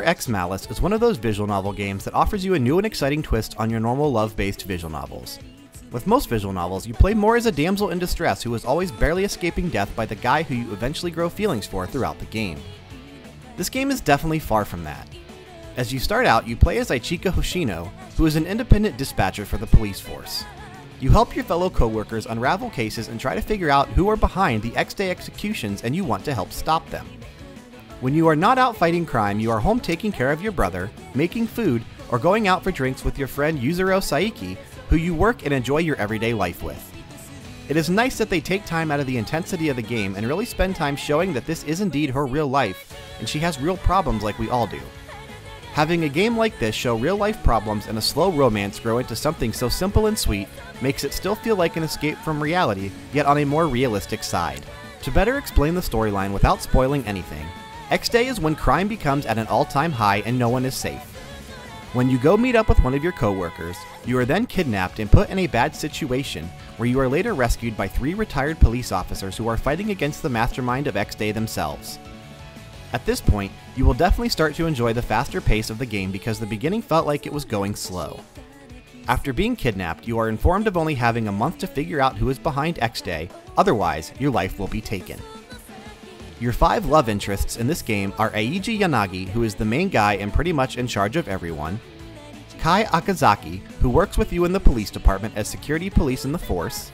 collarxmalice is one of those visual novel games that offers you a new and exciting twist on your normal love-based visual novels. With most visual novels, you play more as a damsel in distress who is always barely escaping death by the guy who you eventually grow feelings for throughout the game. This game is definitely far from that. As you start out, you play as Ichika Hoshino, who is an independent dispatcher for the police force. You help your fellow co-workers unravel cases and try to figure out who are behind the X-Day executions, and you want to help stop them. When you are not out fighting crime, you are home taking care of your brother, making food, or going out for drinks with your friend Yuzuro Saiki, who you work and enjoy your everyday life with. It is nice that they take time out of the intensity of the game and really spend time showing that this is indeed her real life, and she has real problems like we all do. Having a game like this show real life problems and a slow romance grow into something so simple and sweet makes it still feel like an escape from reality, yet on a more realistic side. To better explain the storyline without spoiling anything, X-Day is when crime becomes at an all-time high and no one is safe. When you go meet up with one of your co-workers, you are then kidnapped and put in a bad situation where you are later rescued by 3 retired police officers who are fighting against the mastermind of X-Day themselves. At this point, you will definitely start to enjoy the faster pace of the game because the beginning felt like it was going slow. After being kidnapped, you are informed of only having a month to figure out who is behind X-Day, otherwise your life will be taken. Your 5 love interests in this game are Eiji Yanagi, who is the main guy and pretty much in charge of everyone, Kai Akazaki, who works with you in the police department as security police in the force,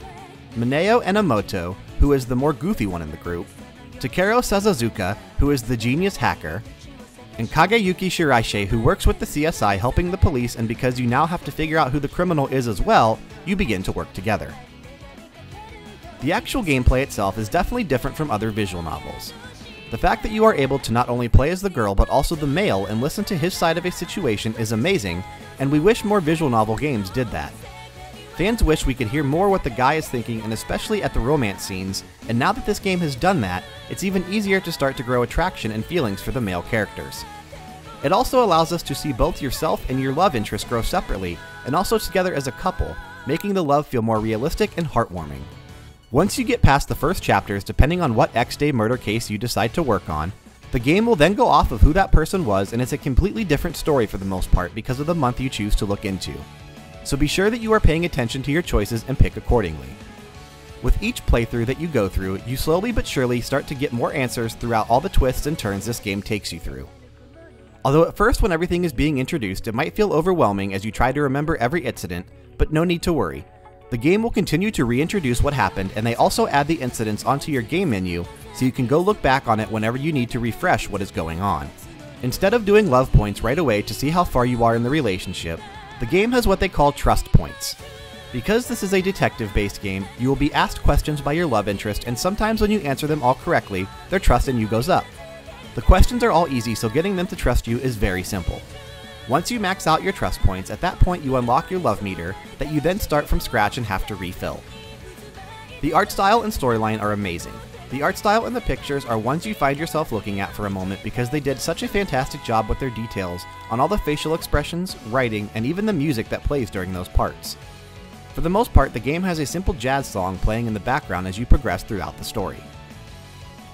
Mineo Enomoto, who is the more goofy one in the group, Takeru Sazazuka, who is the genius hacker, and Kageyuki Shiraishi, who works with the CSI helping the police, and because you now have to figure out who the criminal is as well, you begin to work together. The actual gameplay itself is definitely different from other visual novels. The fact that you are able to not only play as the girl but also the male and listen to his side of a situation is amazing, and we wish more visual novel games did that. Fans wish we could hear more what the guy is thinking, and especially at the romance scenes, and now that this game has done that, it's even easier to start to grow attraction and feelings for the male characters. It also allows us to see both yourself and your love interest grow separately, and also together as a couple, making the love feel more realistic and heartwarming. Once you get past the first chapters, depending on what X-Day murder case you decide to work on, the game will then go off of who that person was, and it's a completely different story for the most part because of the month you choose to look into. So be sure that you are paying attention to your choices and pick accordingly. With each playthrough that you go through, you slowly but surely start to get more answers throughout all the twists and turns this game takes you through. Although at first when everything is being introduced, it might feel overwhelming as you try to remember every incident, but no need to worry. The game will continue to reintroduce what happened, and they also add the incidents onto your game menu so you can go look back on it whenever you need to refresh what is going on. Instead of doing love points right away to see how far you are in the relationship, the game has what they call trust points. Because this is a detective-based game, you will be asked questions by your love interest, and sometimes when you answer them all correctly, their trust in you goes up. The questions are all easy, so getting them to trust you is very simple. Once you max out your trust points, at that point you unlock your love meter that you then start from scratch and have to refill. The art style and storyline are amazing. The art style and the pictures are ones you find yourself looking at for a moment because they did such a fantastic job with their details on all the facial expressions, writing, and even the music that plays during those parts. For the most part, the game has a simple jazz song playing in the background as you progress throughout the story.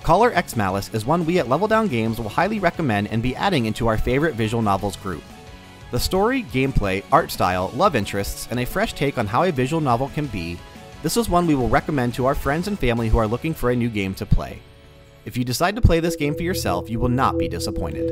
collarxmalice is one we at Level Down Games will highly recommend and be adding into our favorite visual novels group. The story, gameplay, art style, love interests, and a fresh take on how a visual novel can be, this is one we will recommend to our friends and family who are looking for a new game to play. If you decide to play this game for yourself, you will not be disappointed.